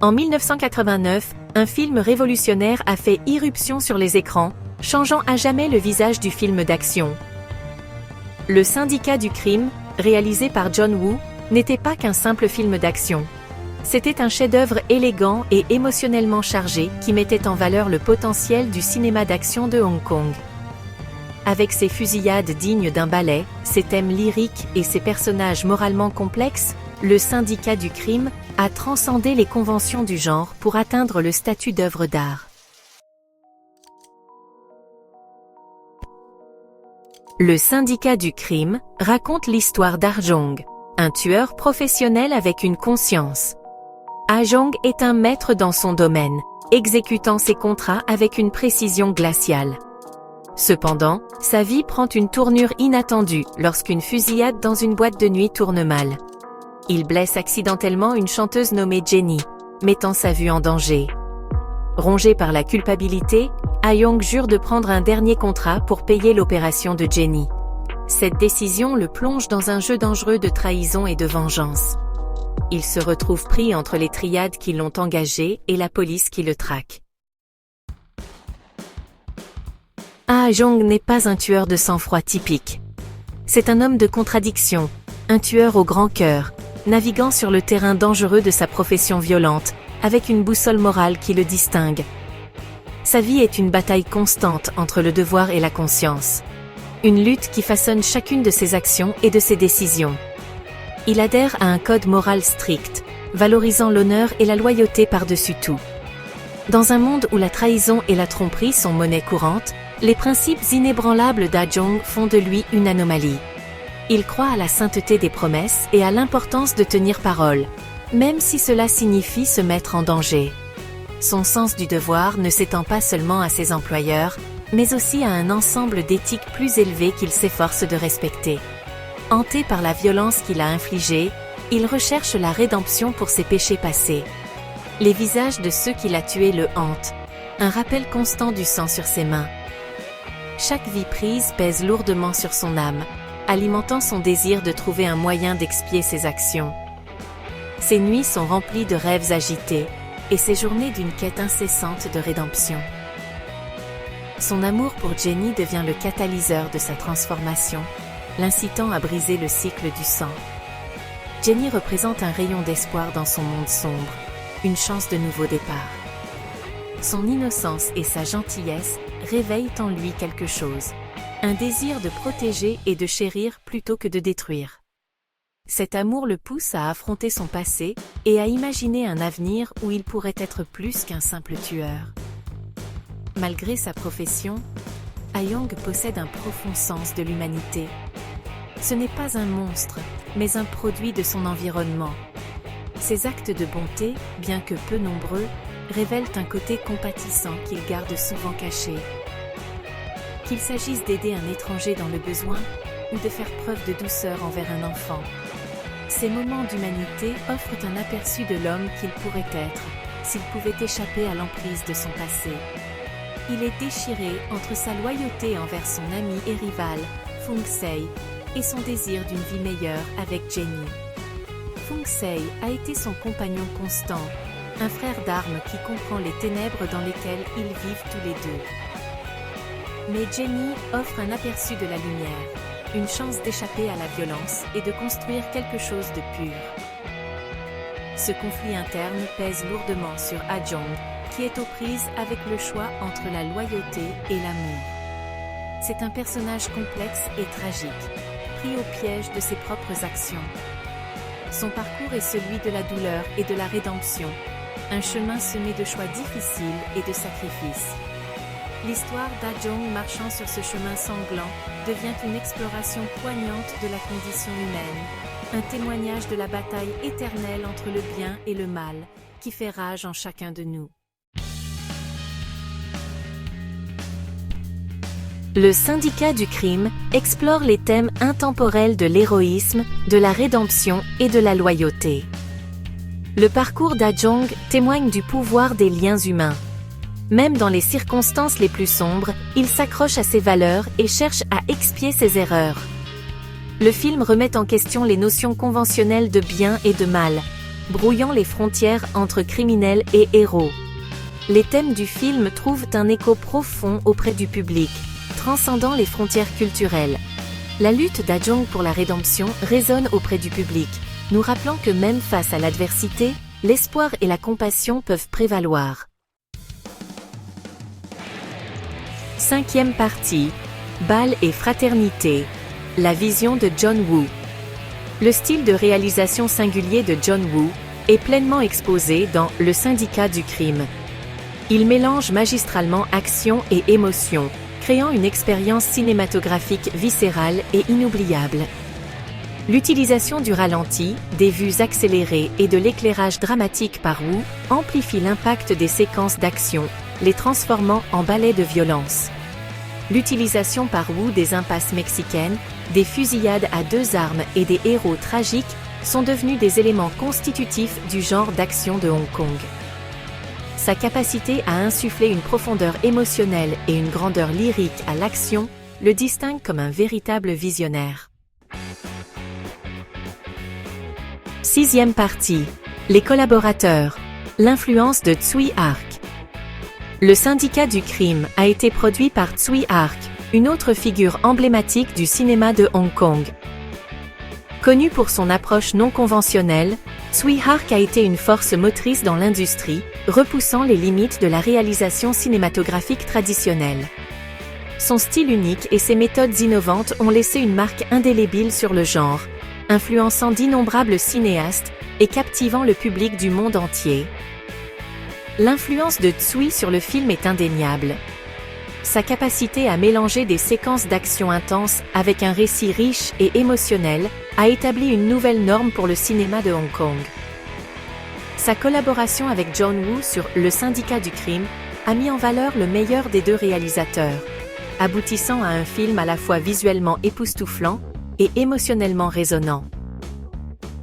En 1989, un film révolutionnaire a fait irruption sur les écrans, changeant à jamais le visage du film d'action. Le Syndicat du crime, réalisé par John Woo, n'était pas qu'un simple film d'action. C'était un chef-d'œuvre élégant et émotionnellement chargé qui mettait en valeur le potentiel du cinéma d'action de Hong Kong. Avec ses fusillades dignes d'un ballet, ses thèmes lyriques et ses personnages moralement complexes, le Syndicat du crime a transcendé les conventions du genre pour atteindre le statut d'œuvre d'art. Le Syndicat du crime raconte l'histoire d'Arjong, un tueur professionnel avec une conscience. Arjong est un maître dans son domaine, exécutant ses contrats avec une précision glaciale. Cependant, sa vie prend une tournure inattendue lorsqu'une fusillade dans une boîte de nuit tourne mal. Il blesse accidentellement une chanteuse nommée Jenny, mettant sa vue en danger. Rongé par la culpabilité, Arjong jure de prendre un dernier contrat pour payer l'opération de Jenny. Cette décision le plonge dans un jeu dangereux de trahison et de vengeance. Il se retrouve pris entre les triades qui l'ont engagé et la police qui le traque. Arjong n'est pas un tueur de sang-froid typique. C'est un homme de contradiction, un tueur au grand cœur, naviguant sur le terrain dangereux de sa profession violente, avec une boussole morale qui le distingue. Sa vie est une bataille constante entre le devoir et la conscience. Une lutte qui façonne chacune de ses actions et de ses décisions. Il adhère à un code moral strict, valorisant l'honneur et la loyauté par-dessus tout. Dans un monde où la trahison et la tromperie sont monnaie courante, les principes inébranlables d'Arjong font de lui une anomalie. Il croit à la sainteté des promesses et à l'importance de tenir parole, même si cela signifie se mettre en danger. Son sens du devoir ne s'étend pas seulement à ses employeurs, mais aussi à un ensemble d'éthiques plus élevées qu'il s'efforce de respecter. Hanté par la violence qu'il a infligée, il recherche la rédemption pour ses péchés passés. Les visages de ceux qu'il a tués le hantent, un rappel constant du sang sur ses mains. Chaque vie prise pèse lourdement sur son âme, alimentant son désir de trouver un moyen d'expier ses actions. Ses nuits sont remplies de rêves agités, et ses journées d'une quête incessante de rédemption. Son amour pour Jenny devient le catalyseur de sa transformation, l'incitant à briser le cycle du sang. Jenny représente un rayon d'espoir dans son monde sombre, une chance de nouveau départ. Son innocence et sa gentillesse réveillent en lui quelque chose, un désir de protéger et de chérir plutôt que de détruire. Cet amour le pousse à affronter son passé et à imaginer un avenir où il pourrait être plus qu'un simple tueur. Malgré sa profession, Arjong possède un profond sens de l'humanité. Ce n'est pas un monstre, mais un produit de son environnement. Ses actes de bonté, bien que peu nombreux, révèlent un côté compatissant qu'il garde souvent caché. Qu'il s'agisse d'aider un étranger dans le besoin ou de faire preuve de douceur envers un enfant. Ces moments d'humanité offrent un aperçu de l'homme qu'il pourrait être, s'il pouvait échapper à l'emprise de son passé. Il est déchiré entre sa loyauté envers son ami et rival, Fung Sei, et son désir d'une vie meilleure avec Jenny. Fung Sei a été son compagnon constant, un frère d'armes qui comprend les ténèbres dans lesquelles ils vivent tous les deux. Mais Jenny offre un aperçu de la lumière, une chance d'échapper à la violence et de construire quelque chose de pur. Ce conflit interne pèse lourdement sur Arjong, qui est aux prises avec le choix entre la loyauté et l'amour. C'est un personnage complexe et tragique, pris au piège de ses propres actions. Son parcours est celui de la douleur et de la rédemption, un chemin semé de choix difficiles et de sacrifices. L'histoire d'Arjong marchant sur ce chemin sanglant devient une exploration poignante de la condition humaine, un témoignage de la bataille éternelle entre le bien et le mal, qui fait rage en chacun de nous. Le Syndicat du crime explore les thèmes intemporels de l'héroïsme, de la rédemption et de la loyauté. Le parcours d'Arjong témoigne du pouvoir des liens humains. Même dans les circonstances les plus sombres, il s'accroche à ses valeurs et cherche à expier ses erreurs. Le film remet en question les notions conventionnelles de bien et de mal, brouillant les frontières entre criminels et héros. Les thèmes du film trouvent un écho profond auprès du public, transcendant les frontières culturelles. La lutte d'A-Jong pour la rédemption résonne auprès du public, nous rappelant que même face à l'adversité, l'espoir et la compassion peuvent prévaloir. 5e partie. Bal et fraternité. La vision de John Woo. Le style de réalisation singulier de John Woo est pleinement exposé dans Le Syndicat du crime. Il mélange magistralement action et émotion, créant une expérience cinématographique viscérale et inoubliable. L'utilisation du ralenti, des vues accélérées et de l'éclairage dramatique par Woo amplifie l'impact des séquences d'action, les transformant en ballets de violence. L'utilisation par Woo des impasses mexicaines, des fusillades à deux armes et des héros tragiques sont devenus des éléments constitutifs du genre d'action de Hong Kong. Sa capacité à insuffler une profondeur émotionnelle et une grandeur lyrique à l'action le distingue comme un véritable visionnaire. 6e partie. Les collaborateurs. L'influence de Tsui Hark. Le Syndicat du crime a été produit par Tsui Hark, une autre figure emblématique du cinéma de Hong Kong. Connu pour son approche non conventionnelle, Tsui Hark a été une force motrice dans l'industrie, repoussant les limites de la réalisation cinématographique traditionnelle. Son style unique et ses méthodes innovantes ont laissé une marque indélébile sur le genre, influençant d'innombrables cinéastes et captivant le public du monde entier. L'influence de Tsui sur le film est indéniable. Sa capacité à mélanger des séquences d'action intenses avec un récit riche et émotionnel a établi une nouvelle norme pour le cinéma de Hong Kong. Sa collaboration avec John Woo sur Le Syndicat du crime a mis en valeur le meilleur des deux réalisateurs, aboutissant à un film à la fois visuellement époustouflant et émotionnellement résonnant.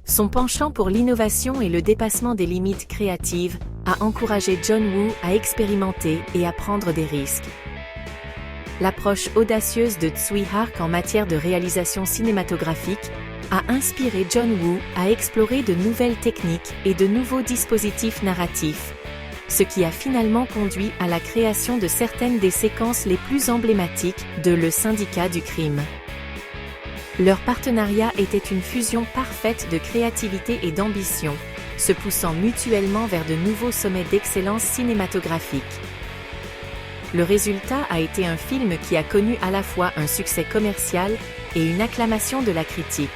Son penchant pour l'innovation et le dépassement des limites créatives a encouragé John Woo à expérimenter et à prendre des risques. L'approche audacieuse de Tsui Hark en matière de réalisation cinématographique a inspiré John Woo à explorer de nouvelles techniques et de nouveaux dispositifs narratifs, ce qui a finalement conduit à la création de certaines des séquences les plus emblématiques de Le Syndicat du crime. Leur partenariat était une fusion parfaite de créativité et d'ambition, se poussant mutuellement vers de nouveaux sommets d'excellence cinématographique. Le résultat a été un film qui a connu à la fois un succès commercial et une acclamation de la critique.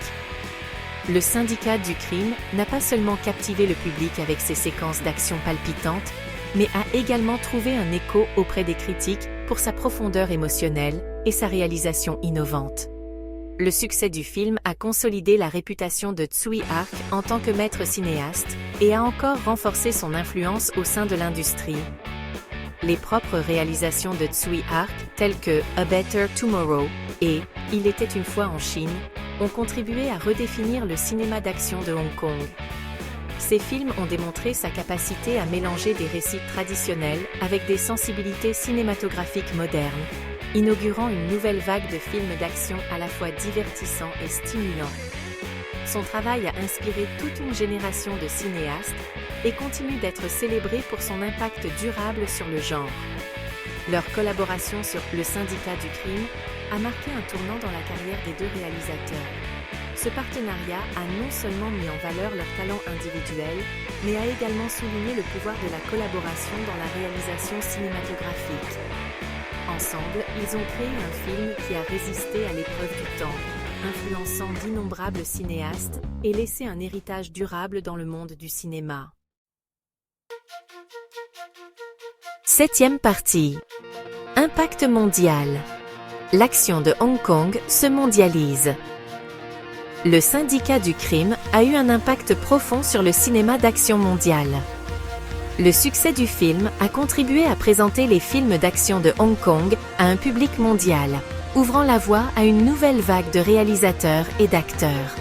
Le Syndicat du crime n'a pas seulement captivé le public avec ses séquences d'action palpitantes, mais a également trouvé un écho auprès des critiques pour sa profondeur émotionnelle et sa réalisation innovante. Le succès du film a consolidé la réputation de Tsui Hark en tant que maître cinéaste et a encore renforcé son influence au sein de l'industrie. Les propres réalisations de Tsui Hark, telles que A Better Tomorrow et Il était une fois en Chine, ont contribué à redéfinir le cinéma d'action de Hong Kong. Ces films ont démontré sa capacité à mélanger des récits traditionnels avec des sensibilités cinématographiques modernes, inaugurant une nouvelle vague de films d'action à la fois divertissants et stimulants. Son travail a inspiré toute une génération de cinéastes et continue d'être célébré pour son impact durable sur le genre. Leur collaboration sur Le Syndicat du crime a marqué un tournant dans la carrière des deux réalisateurs. Ce partenariat a non seulement mis en valeur leurs talents individuels, mais a également souligné le pouvoir de la collaboration dans la réalisation cinématographique. Ensemble, ils ont créé un film qui a résisté à l'épreuve du temps, influençant d'innombrables cinéastes et laissé un héritage durable dans le monde du cinéma. 7e partie. Impact mondial. L'action de Hong Kong se mondialise. Le Syndicat du crime a eu un impact profond sur le cinéma d'action mondial. Le succès du film a contribué à présenter les films d'action de Hong Kong à un public mondial, ouvrant la voie à une nouvelle vague de réalisateurs et d'acteurs.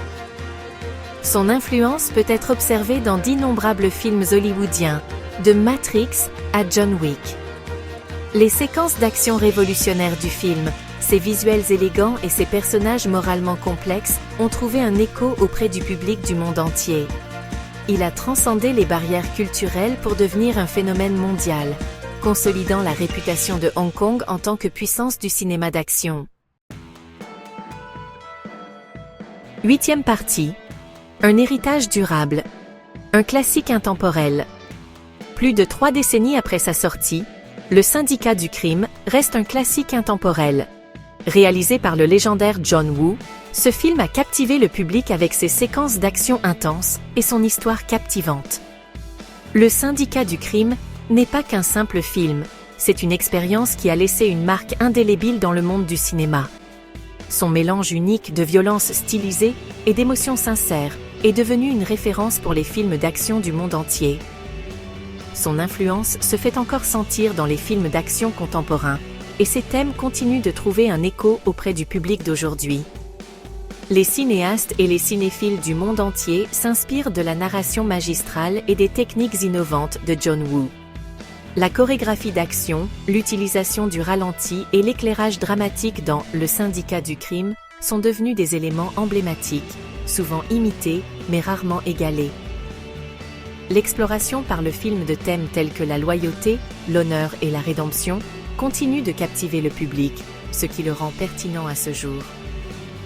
Son influence peut être observée dans d'innombrables films hollywoodiens, de Matrix à John Wick. Les séquences d'action révolutionnaires du film, ses visuels élégants et ses personnages moralement complexes ont trouvé un écho auprès du public du monde entier. il a transcendé les barrières culturelles pour devenir un phénomène mondial, consolidant la réputation de Hong Kong en tant que puissance du cinéma d'action. 8e partie. Un héritage durable. Un classique intemporel. Plus de 3 décennies après sa sortie, Le Syndicat du crime reste un classique intemporel. Réalisé par le légendaire John Woo, ce film a captivé le public avec ses séquences d'action intenses et son histoire captivante. Le Syndicat du crime n'est pas qu'un simple film, c'est une expérience qui a laissé une marque indélébile dans le monde du cinéma. Son mélange unique de violence stylisée et d'émotions sincères est devenu une référence pour les films d'action du monde entier. Son influence se fait encore sentir dans les films d'action contemporains, et ses thèmes continuent de trouver un écho auprès du public d'aujourd'hui. Les cinéastes et les cinéphiles du monde entier s'inspirent de la narration magistrale et des techniques innovantes de John Woo. La chorégraphie d'action, l'utilisation du ralenti et l'éclairage dramatique dans Le Syndicat du crime sont devenus des éléments emblématiques, souvent imités, mais rarement égalés. L'exploration par le film de thèmes tels que la loyauté, l'honneur et la rédemption continue de captiver le public, ce qui le rend pertinent à ce jour.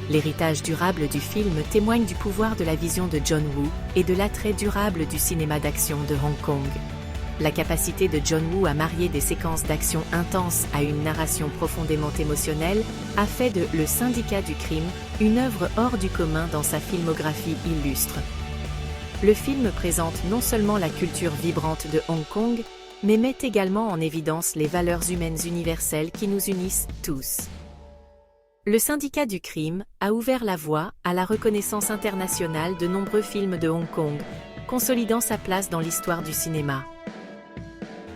L'héritage durable du film témoigne du pouvoir de la vision de John Woo et de l'attrait durable du cinéma d'action de Hong Kong. La capacité de John Woo à marier des séquences d'action intenses à une narration profondément émotionnelle a fait de Le Syndicat du crime une œuvre hors du commun dans sa filmographie illustre. Le film présente non seulement la culture vibrante de Hong Kong, mais met également en évidence les valeurs humaines universelles qui nous unissent tous. Le Syndicat du crime a ouvert la voie à la reconnaissance internationale de nombreux films de Hong Kong, consolidant sa place dans l'histoire du cinéma.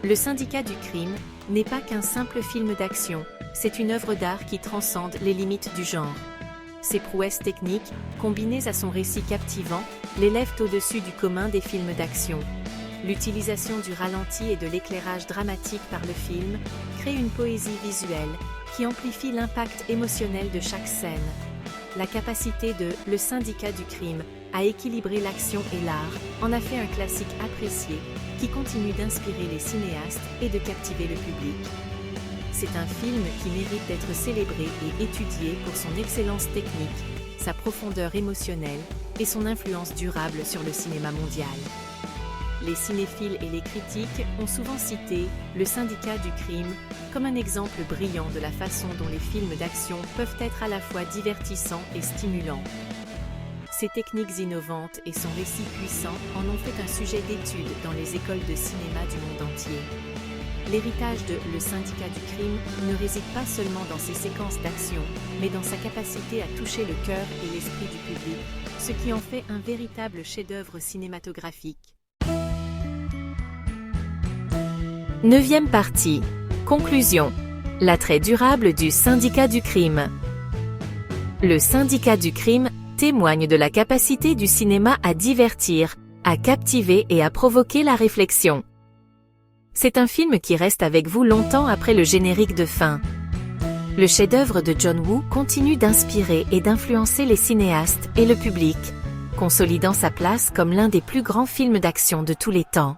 Le Syndicat du crime n'est pas qu'un simple film d'action, c'est une œuvre d'art qui transcende les limites du genre. Ses prouesses techniques, combinées à son récit captivant, l'élèvent au-dessus du commun des films d'action. L'utilisation du ralenti et de l'éclairage dramatique par le film crée une poésie visuelle qui amplifie l'impact émotionnel de chaque scène. La capacité de Le Syndicat du crime à équilibrer l'action et l'art en a fait un classique apprécié qui continue d'inspirer les cinéastes et de captiver le public. C'est un film qui mérite d'être célébré et étudié pour son excellence technique, sa profondeur émotionnelle et son influence durable sur le cinéma mondial. Les cinéphiles et les critiques ont souvent cité Le Syndicat du crime comme un exemple brillant de la façon dont les films d'action peuvent être à la fois divertissants et stimulants. Ses techniques innovantes et son récit puissant en ont fait un sujet d'étude dans les écoles de cinéma du monde entier. L'héritage de Le Syndicat du crime ne réside pas seulement dans ses séquences d'action, mais dans sa capacité à toucher le cœur et l'esprit du public, ce qui en fait un véritable chef-d'œuvre cinématographique. 9e partie. Conclusion. L'attrait durable du Syndicat du crime. Le Syndicat du crime témoigne de la capacité du cinéma à divertir, à captiver et à provoquer la réflexion. C'est un film qui reste avec vous longtemps après le générique de fin. Le chef-d'œuvre de John Woo continue d'inspirer et d'influencer les cinéastes et le public, consolidant sa place comme l'un des plus grands films d'action de tous les temps.